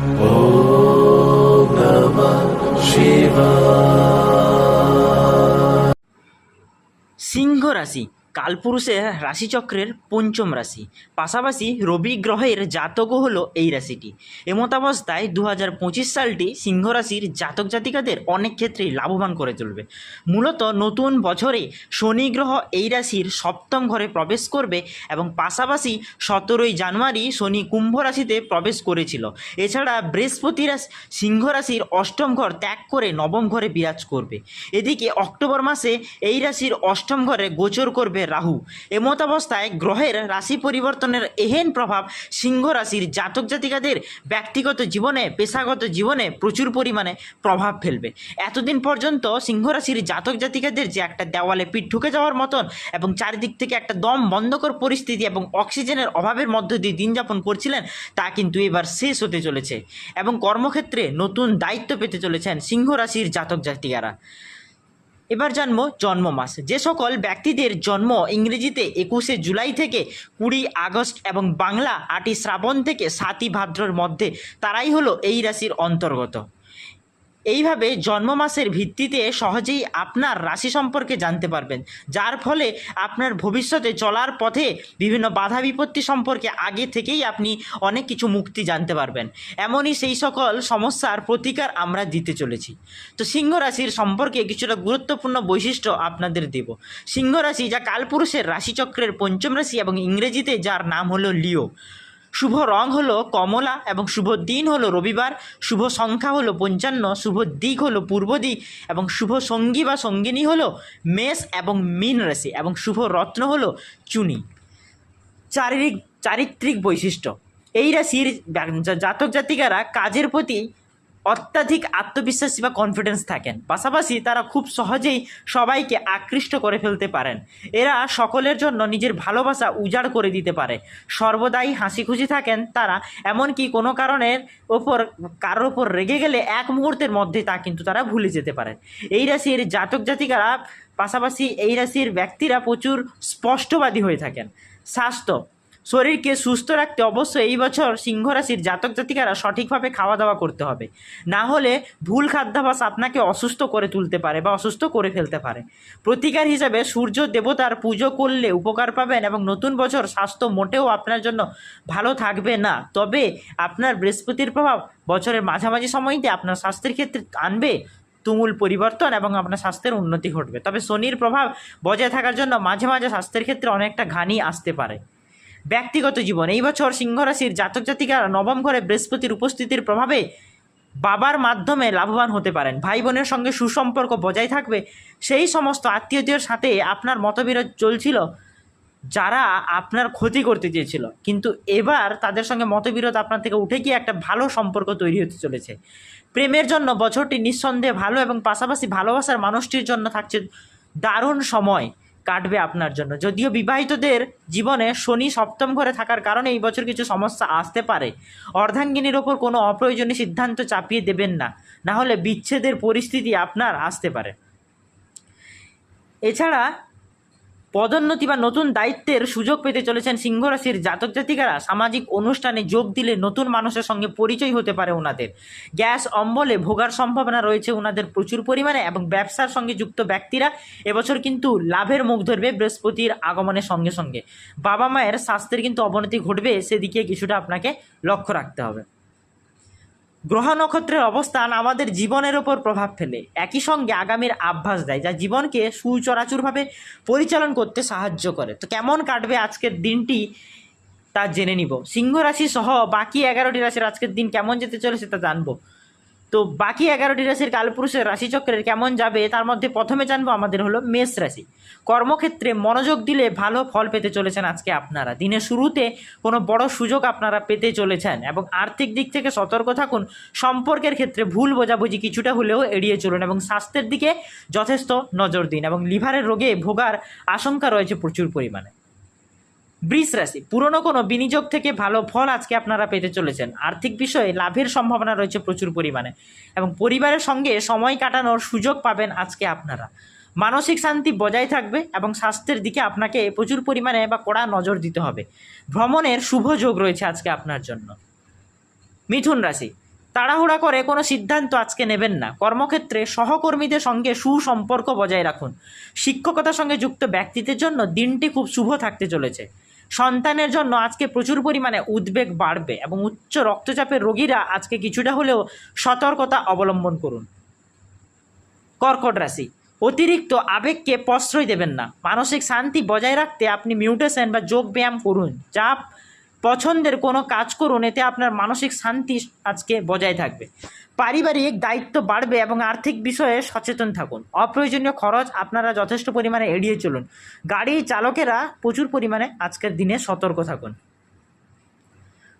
ॐ नमः शिवाय। সিংহ রাশি কালপুরুষের রাশিচক্রের পঞ্চম রাশি, পাশাপাশি রবি গ্রহের জাতকও হলো এই রাশিটি। এমতাবস্থায় 2025 সালটি সিংহ রাশির জাতক জাতিকাদের অনেক ক্ষেত্রেই লাভবান করে তুলবে। মূলত নতুন বছরে শনি গ্রহ এই রাশির সপ্তম ঘরে প্রবেশ করবে এবং পাশাপাশি 17ই জানুয়ারি শনি কুম্ভ রাশিতে প্রবেশ করেছিল। এছাড়া বৃহস্পতি সিংহ রাশির অষ্টম ঘর ত্যাগ করে নবম ঘরে বিরাজ করবে। এদিকে অক্টোবর মাসে এই রাশির অষ্টম ঘরে গোচর করবে রাহু। এমতাবস্থায় গ্রহের রাশি পরিবর্তনের এহেন প্রভাব সিংহ রাশির জাতক জাতিকাদের ব্যক্তিগত জীবনে, পেশাগত জীবনে প্রচুর পরিমাণে প্রভাব ফেলবে। এতদিন পর্যন্ত সিংহ রাশির জাতক জাতিকাদের যে একটা দেওয়ালে পিঠ ঢুকে যাওয়ার মতন এবং চারিদিক থেকে একটা দম বন্ধকর পরিস্থিতি এবং অক্সিজেনের অভাবের মধ্য দিয়ে দিন যাপন করছিলেন, তা কিন্তু এবার শেষ হতে চলেছে এবং কর্মক্ষেত্রে নতুন দায়িত্ব পেতে চলেছেন সিংহ রাশির জাতক জাতিকারা। এবার জানবো জন্ম মাস। যে সকল ব্যক্তিদের জন্ম ইংরেজিতে 21শে জুলাই থেকে 20 আগস্ট এবং বাংলা 8ই শ্রাবণ থেকে 7ই ভাদ্রর মধ্যে, তারাই হলো এই রাশির অন্তর্গত। এইভাবে জন্ম মাসের ভিত্তিতে সহজেই আপনার রাশি সম্পর্কে জানতে পারবেন, যার ফলে আপনার ভবিষ্যতে চলার পথে বিভিন্ন বাধা বিপত্তি সম্পর্কে আগে থেকেই আপনি অনেক কিছু মুক্তি জানতে পারবেন। এমনই সেই সকল সমস্যার প্রতিকার আমরা দিতে চলেছি। তো সিংহ রাশির সম্পর্কে কিছুটা গুরুত্বপূর্ণ বৈশিষ্ট্য আপনাদের দেব। সিংহ রাশি যা কালপুরুষের রাশিচক্রের পঞ্চম রাশি এবং ইংরেজিতে যার নাম হলো লিও। শুভ রং হলো কমলা এবং শুভ দিন হলো রবিবার। শুভ সংখ্যা হলো 55। শুভ দিক হলো পূর্ব দিক এবং শুভ সঙ্গী বা সঙ্গিনী হলো মেষ এবং মীন রাশি এবং শুভ রত্ন হলো চুনি। চারিত্রিক বৈশিষ্ট্য, এই রাশির জাতক জাতিকারা কাজের প্রতি অত্যাধিক আত্মবিশ্বাসী বা কনফিডেন্স থাকেন, পাশাপাশি তারা খুব সহজেই সবাইকে আকৃষ্ট করে ফেলতে পারেন। এরা সকলের জন্য নিজের ভালোবাসা উজাড় করে দিতে পারে, সর্বদাই হাসি খুশি থাকেন তারা। এমনকি কোনো কারোর ওপর রেগে গেলে এক মুহূর্তের মধ্যে তা কিন্তু তারা ভুলে যেতে পারেন। এই রাশির জাতক জাতিকারা, পাশাপাশি এই রাশির ব্যক্তিরা প্রচুর স্পষ্টবাদী হয়ে থাকেন। স্বাস্থ্য, শরীরকে সুস্থ রাখতে অবশ্যই এই বছর সিংহ রাশির জাতক জাতিকারা সঠিকভাবে খাওয়া দাওয়া করতে হবে, না হলে ভুল খাদ্যাভ্যাস আপনাকে অসুস্থ করে তুলতে পারে বা অসুস্থ করে ফেলতে পারে। প্রতিকার হিসেবে সূর্য দেবতার পুজো করলে উপকার পাবেন এবং নতুন বছর স্বাস্থ্য মোটেও আপনার জন্য ভালো থাকবে না। তবে আপনার বৃহস্পতির প্রভাব বছরের মাঝামাঝি সময়তে আপনার স্বাস্থ্যের ক্ষেত্রে আনবে তুমুল পরিবর্তন এবং আপনার স্বাস্থ্যের উন্নতি ঘটবে। তবে শনির প্রভাব বজায় থাকার জন্য মাঝে মাঝে স্বাস্থ্যের ক্ষেত্রে অনেকটা ঘানি আসতে পারে। ব্যক্তিগত জীবন, এই বছর সিংহ রাশির জাতক জাতিকারা নবম ঘরে বৃহস্পতির উপস্থিতির প্রভাবে বাবার মাধ্যমে লাভবান হতে পারেন। ভাই বোনের সঙ্গে সুসম্পর্ক বজায় থাকবে। সেই সমস্ত আত্মীয়দের সাথে আপনার মতবিরোধ চলছিল, যারা আপনার ক্ষতি করতে চেয়েছিল, কিন্তু এবার তাদের সঙ্গে মতবিরোধ আপনার থেকে উঠে গিয়ে একটা ভালো সম্পর্ক তৈরি হতে চলেছে। প্রেমের জন্য বছরটি নিঃসন্দেহে ভালো এবং পাশাপাশি ভালোবাসার মানুষটির জন্য থাকছে দারুণ সময় কাটবে আপনার জন্য। যদিও বিবাহিতদের জীবনে শনি সপ্তম ঘরে থাকার কারণে এই বছর কিছু সমস্যা আসতে পারে। অর্ধাঙ্গিনীর ওপর কোনো অপ্রয়োজনীয় সিদ্ধান্ত চাপিয়ে দেবেন না, না হলে বিচ্ছেদের পরিস্থিতি আপনার আসতে পারে। এছাড়া পদোন্নতি বা নতুন দায়িত্বের সুযোগ পেতে চলেছেন সিংহ রাশির জাতক জাতিকারা। সামাজিক অনুষ্ঠানে যোগ দিলে নতুন মানুষের সঙ্গে পরিচয় হতে পারে ওনাদের। গ্যাস অম্বলে ভোগার সম্ভাবনা রয়েছে ওনাদের প্রচুর পরিমাণে এবং ব্যবসার সঙ্গে যুক্ত ব্যক্তিরা এবছর কিন্তু লাভের মুখ ধরবে বৃহস্পতির আগমনের সঙ্গে সঙ্গে। বাবা মায়ের স্বাস্থ্যের কিন্তু অবনতি ঘটবে, সেদিকে কিছুটা আপনাকে লক্ষ্য রাখতে হবে। গ্রহ নক্ষত্রের অবস্থান আমাদের জীবনের ওপর প্রভাব ফেলে, একই সঙ্গে আগামীর আভাস দেয়, যা জীবনকে সুচরাচুরভাবে পরিচালন করতে সাহায্য করে। তো কেমন কাটবে আজকের দিনটি তা জেনে নিব। সিংহ রাশি সহ বাকি 11টি রাশির আজকের দিন কেমন যেতে চলেছে তা জানবো। তো বাকি 11টি রাশির কালপুরুষের রাশিচক্রের কেমন যাবে তার মধ্যে প্রথমে জানবো আমাদের হলো মেষ রাশি। কর্মক্ষেত্রে মনোযোগ দিলে ভালো ফল পেতে চলেছেন আজকে আপনারা। দিনের শুরুতে কোনো বড় সুযোগ আপনারা পেতে চলেছেন এবং আর্থিক দিক থেকে সতর্ক থাকুন। সম্পর্কের ক্ষেত্রে ভুল বোঝাবুঝি কিছুটা হলেও এড়িয়ে চলুন এবং স্বাস্থ্যের দিকে যথেষ্ট নজর দিন এবং লিভারের রোগে ভোগার আশঙ্কা রয়েছে প্রচুর পরিমাণে। বৃষ রাশি, পুরনো কোনো বিনিয়োগ থেকে ভালো ফল আজকে আপনারা পেতে চলেছেন। আর্থিক বিষয়ে লাভের সম্ভাবনা রয়েছে প্রচুর পরিমাণে এবং পরিবারের সঙ্গে সময় কাটানোর সুযোগ পাবেন আজকে আপনারা। মানসিক শান্তি বজায় থাকবে এবং স্বাস্থ্যের দিকে আপনাকে প্রচুর পরিমাণে বা কড়া নজর দিতে হবে। ভ্রমণের শুভ যোগ রয়েছে আজকে আপনার জন্য। মিথুন রাশি, তাড়াহুড়া করে কোনো সিদ্ধান্ত আজকে নেবেন না। কর্মক্ষেত্রে সহকর্মীদের সঙ্গে সুসম্পর্ক বজায় রাখুন। শিক্ষকতার সঙ্গে যুক্ত ব্যক্তিদের জন্য দিনটি খুব শুভ থাকতে চলেছে। সন্তানের জন্য আজকে প্রচুর পরিমাণে উদ্বেগ বাড়বে এবং উচ্চ রক্তচাপের রোগীরা আজকে কিছুটা হলেও সতর্কতা অবলম্বন করুন। কর্কট রাশি, অতিরিক্ত আবেগকে প্রশ্রয় দেবেন না। মানসিক শান্তি বজায় রাখতে আপনি মিউটেশন বা যোগ ব্যায়াম করুন। যা পছন্দের কোনো কাজ করুন, এতে আপনার মানসিক শান্তি আজকে বজায় থাকবে। পারিবারিক দায়িত্ব বাড়বে এবং আর্থিক বিষয়ে সচেতন থাকুন। অপ্রয়োজনীয় খরচ আপনারা যথেষ্ট পরিমাণে এড়িয়ে চলুন। গাড়ি চালকেরা প্রচুর পরিমাণে আজকের দিনে সতর্ক থাকুন।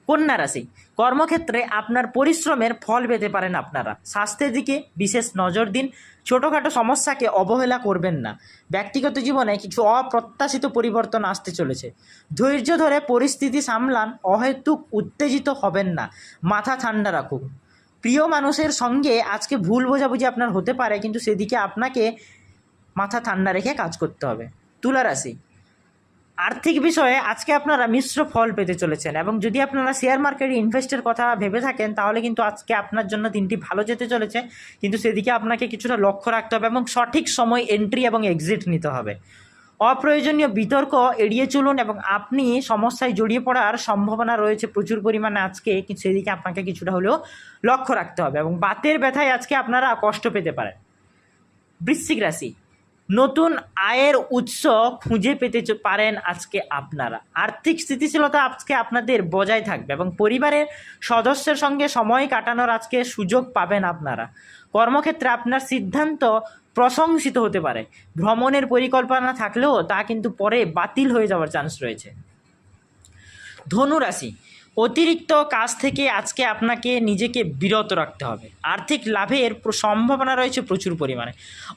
কন্যা রাশি, কর্মক্ষেত্রে আপনার পরিশ্রমের ফল পেতে পারেন আপনারা। স্বাস্থ্যের দিকে বিশেষ নজর দিন। ছোটোখাটো সমস্যাকে অবহেলা করবেন না। ব্যক্তিগত জীবনে কিছু অপ্রত্যাশিত পরিবর্তন আসতে চলেছে। ধৈর্য ধরে পরিস্থিতি সামলান। অহেতুক উত্তেজিত হবেন না। মাথা ঠান্ডা রাখুন। প্রিয় মানুষের সঙ্গে আজকে ভুল বোঝাবুঝি আপনার হতে পারে, কিন্তু সেদিকে আপনাকে মাথা ঠান্ডা রেখে কাজ করতে হবে। তুলা রাশি, আর্থিক বিষয়ে আজকে আপনারা মিশ্র ফল পেতে চলেছেন এবং যদি আপনারা শেয়ার মার্কেটে ইনভেস্টের কথা ভেবে থাকেন তাহলে কিন্তু আজকে আপনার জন্য দিনটি ভালো যেতে চলেছে, কিন্তু সেদিকে আপনাকে কিছুটা লক্ষ্য রাখতে হবে এবং সঠিক সময় এন্ট্রি এবং এক্সিট নিতে হবে। অপ্রয়োজনীয় বিতর্ক এড়িয়ে চলুন এবং আপনি সমস্যায় জড়িয়ে পড়ার সম্ভাবনা রয়েছে প্রচুর পরিমাণে আজকে, কিন্তু সেদিকে আপনাকে কিছুটা হলেও লক্ষ্য রাখতে হবে এবং বাতের ব্যথায় আজকে আপনারা কষ্ট পেতে পারেন। বৃশ্চিক রাশি, নতুন আয়ের উৎস খুঁজে পেতে পারেন আজকে আপনারা। আর্থিক স্থিতিশীলতা আজকে আপনাদের বজায় থাকবে এবং পরিবারের সদস্যের সঙ্গে সময় কাটানোর আজকে সুযোগ পাবেন আপনারা। কর্মক্ষেত্রে আপনার সিদ্ধান্ত প্রশংসিত হতে পারে। ভ্রমণের পরিকল্পনা থাকলেও তা কিন্তু পরে বাতিল হয়ে যাওয়ার চান্স রয়েছে। ধনু রাশি, অতিরিক্ত কাজ থেকে আজকে আপনাকে নিজেকে বিরত রাখতে হবে। আর্থিক লাভের সম্ভাবনা রয়েছে প্রচুর পরিমাণে।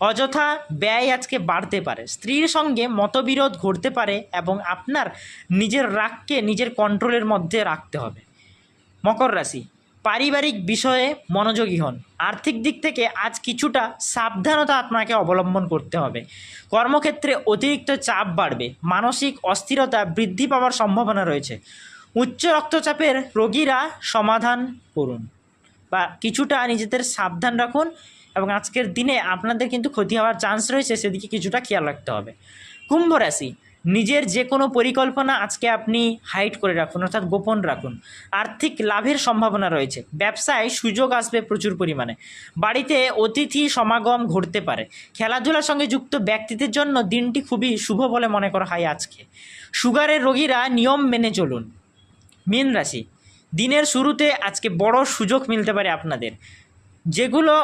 অযথা ব্যয় আজকে বাড়তে পারে। স্ত্রীর সঙ্গে মতবিরোধ ঘটতে পারে এবং আপনার নিজের রাগকে নিজের কন্ট্রোলের মধ্যে রাখতে হবে। মকর রাশি, পারিবারিক বিষয়ে মনোযোগী হন। আর্থিক দিক থেকে আজ কিছুটা সাবধানতা আপনাকে অবলম্বন করতে হবে। কর্মক্ষেত্রে অতিরিক্ত চাপ বাড়বে। মানসিক অস্থিরতা বৃদ্ধি পাওয়ার সম্ভাবনা রয়েছে। উচ্চ রক্তচাপের রোগীরা সমাধান করুন বা কিছুটা নিজেদের সাবধান রাখুন এবং আজকের দিনে আপনাদের কিন্তু ক্ষতি হওয়ার চান্স রয়েছে, সেদিকে কিছুটা খেয়াল রাখতে হবে। কুম্ভ রাশি, নিজের যে কোনো পরিকল্পনা আজকে আপনি হাইড করে রাখুন, অর্থাৎ গোপন রাখুন। আর্থিক লাভের সম্ভাবনা রয়েছে। ব্যবসায় সুযোগ আসবে প্রচুর পরিমাণে। বাড়িতে অতিথি সমাগম ঘটতে পারে। খেলাধুলার সঙ্গে যুক্ত ব্যক্তিদের জন্য দিনটি খুবই শুভ বলে মনে করা হয় আজকে। সুগারের রোগীরা নিয়ম মেনে চলুন। মীন রাশি, দিনের শুরুতে আজকে বড় সুযোগ মিলতে পারে আপনাদের, যেগুলো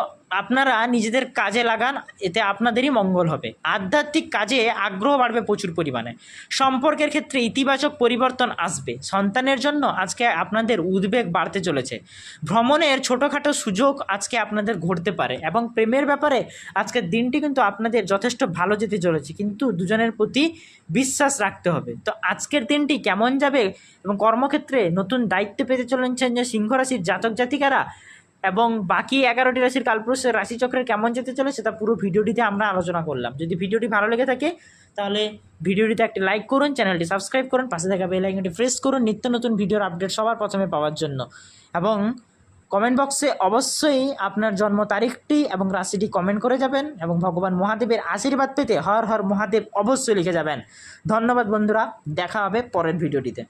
আপনারা নিজেদের কাজে লাগান, এতে আপনাদেরই মঙ্গল হবে। আধ্যাত্মিক কাজে আগ্রহ বাড়বে প্রচুর পরিমাণে। সম্পর্কের ক্ষেত্রে ইতিবাচক পরিবর্তন আসবে। সন্তানের জন্য আজকে আপনাদের উদ্বেগ বাড়তে চলেছে। ভ্রমণের ছোটোখাটো সুযোগ আজকে আপনাদের ঘটতে পারে এবং প্রেমের ব্যাপারে আজকের দিনটি কিন্তু আপনাদের যথেষ্ট ভালো যেতে চলেছে, কিন্তু দুজনের প্রতি বিশ্বাস রাখতে হবে। তো আজকের দিনটি কেমন যাবে এবং কর্মক্ষেত্রে নতুন দায়িত্ব পেতে চলেছেন যে সিংহ রাশির জাতক জাতিকারা এবং বাকি 11টি রাশির কালপুরুষের রাশিচক্রের কেমন যেতে চলে সেটা পুরো ভিডিওটিতে আমরা আলোচনা করলাম। যদি ভিডিওটি ভালো লেগে থাকে তাহলে ভিডিওটিতে একটি লাইক করুন, চ্যানেলটি সাবস্ক্রাইব করুন, পাশে থাকা বেল আইকনটি প্রেস করুন নিত্য নতুন ভিডিওর আপডেট সবার প্রথমে পাওয়ার জন্য। এবং কমেন্ট বক্সে অবশ্যই আপনার জন্ম তারিখটি এবং রাশিটি কমেন্ট করে যাবেন এবং ভগবান মহাদেবের আশীর্বাদ পেতে হর হর মহাদেব অবশ্যই লিখে যাবেন। ধন্যবাদ বন্ধুরা, দেখা হবে পরের ভিডিওটিতে।